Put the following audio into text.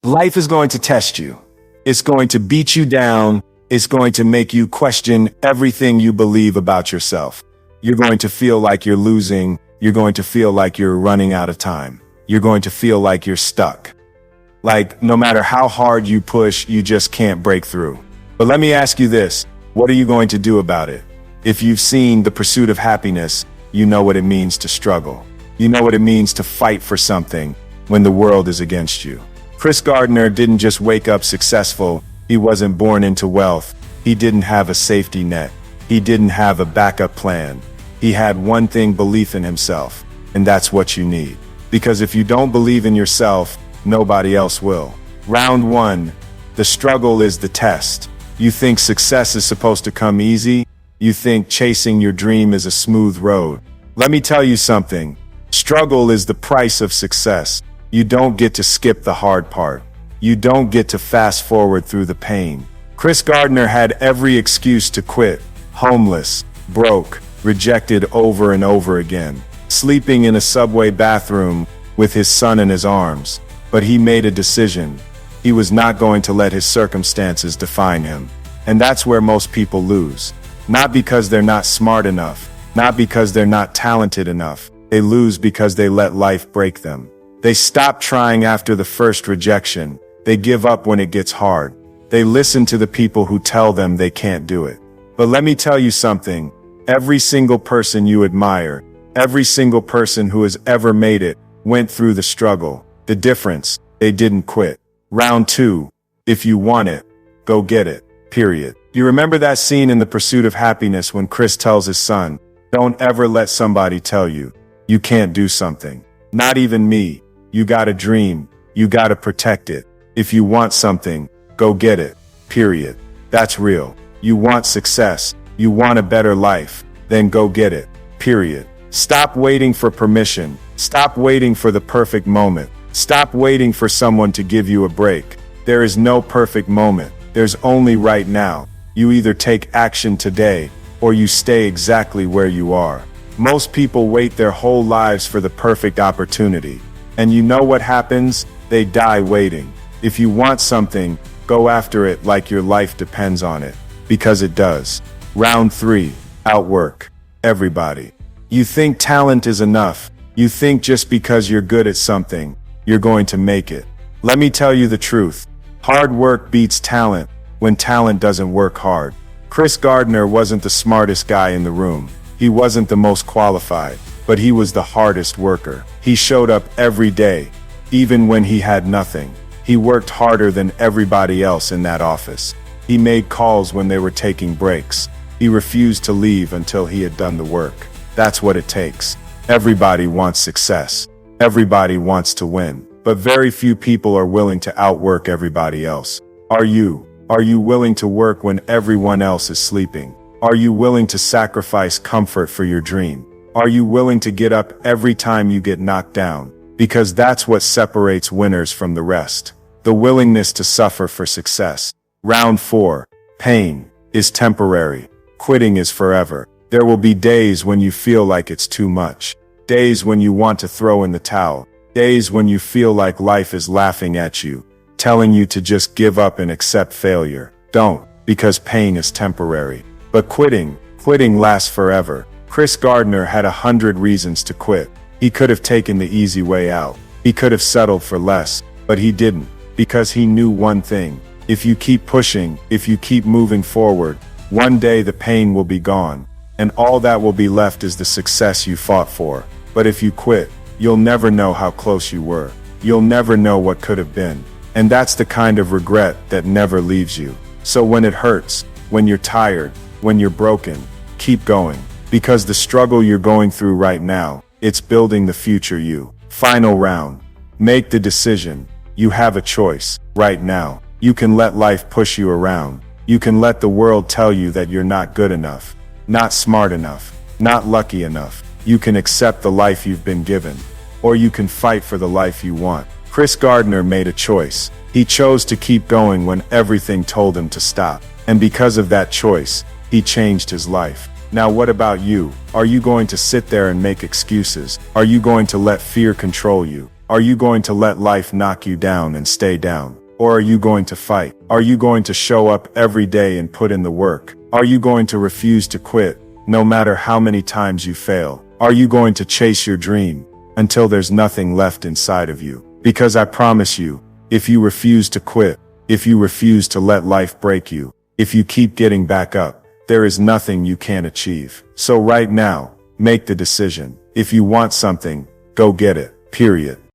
Life is going to test you. It's going to beat you down. It's going to make you question everything you believe about yourself. You're going to feel like you're losing. You're going to feel like you're running out of time. You're going to feel like you're stuck. Like no matter how hard you push, you just can't break through. But let me ask you this. What are you going to do about it? If you've seen The Pursuit of Happyness, you know what it means to struggle. You know what it means to fight for something when the world is against you. Gardner didn't just wake up successful. He wasn't born into wealth. He didn't have a safety net. He didn't have a backup plan. He had one thing: belief in himself. And that's what you need. Because if you don't believe in yourself, nobody else will. Round 1. The struggle is the test. You think success is supposed to come easy? You think chasing your dream is a smooth road? Let me tell you something. Struggle is the price of success. You don't get to skip the hard part. You don't get to fast forward through the pain. Gardner had every excuse to quit. Homeless, broke, rejected over and over again, sleeping in a subway bathroom with his son in his arms. But he made a decision. He was not going to let his circumstances define him. And that's where most people lose. Not because they're not smart enough, not because they're not talented enough. They lose because they let life break them. They stop trying after the first rejection. They give up when it gets hard. They listen to the people who tell them they can't do it. But let me tell you something. Every single person you admire, every single person who has ever made it, went through the struggle. The difference: they didn't quit. Round 2. If you want it, go get it. Period. You remember that scene in The Pursuit of Happyness when Chris tells his son, "Don't ever let somebody tell you you can't do something. Not even me. You gotta dream. You gotta protect it. If you want something, go get it. Period." That's real. You want success. You want a better life. Then go get it. Period. Stop waiting for permission. Stop waiting for the perfect moment. Stop waiting for someone to give you a break. There is no perfect moment. There's only right now. You either take action today, or you stay exactly where you are. Most people wait their whole lives for the perfect opportunity. And you know what happens? They die waiting. If you want something, go after it like your life depends on it. Because it does. Round 3. Outwork everybody. You think talent is enough. You think just because you're good at something, you're going to make it. Let me tell you the truth. Hard work beats talent when talent doesn't work hard. Gardner wasn't the smartest guy in the room. He wasn't the most qualified, but he was the hardest worker. He showed up every day, even when he had nothing. He worked harder than everybody else in that office. He made calls when they were taking breaks. He refused to leave until he had done the work. That's what it takes. Everybody wants success. Everybody wants to win. But very few people are willing to outwork everybody else. Are you? Are you willing to work when everyone else is sleeping? Are you willing to sacrifice comfort for your dream? Are you willing to get up every time you get knocked down? Because that's what separates winners from the rest. The willingness to suffer for success. Round 4. Pain is temporary. Quitting is forever. There will be days when you feel like it's too much. Days when you want to throw in the towel. Days when you feel like life is laughing at you, telling you to just give up and accept failure. Don't, because pain is temporary. But quitting lasts forever. Gardner had 100 reasons to quit. He could have taken the easy way out. He could have settled for less, but he didn't, because he knew one thing. If you keep pushing, if you keep moving forward, one day the pain will be gone, and all that will be left is the success you fought for. But if you quit, you'll never know how close you were. You'll never know what could have been. And that's the kind of regret that never leaves you. So when it hurts, when you're tired, when you're broken, keep going. Because the struggle you're going through right now, it's building the future you. Final round. Make the decision. You have a choice right now. You can let life push you around. You can let the world tell you that you're not good enough, not smart enough, not lucky enough. You can accept the life you've been given, or you can fight for the life you want. Gardner made a choice. He chose to keep going when everything told him to stop. And because of that choice, he changed his life. Now what about you? Are you going to sit there and make excuses? Are you going to let fear control you? Are you going to let life knock you down and stay down? Or are you going to fight? Are you going to show up every day and put in the work? Are you going to refuse to quit, no matter how many times you fail? Are you going to chase your dream until there's nothing left inside of you? Because I promise you, if you refuse to quit, if you refuse to let life break you, if you keep getting back up, there is nothing you can't achieve. So right now, make the decision. If you want something, go get it. Period.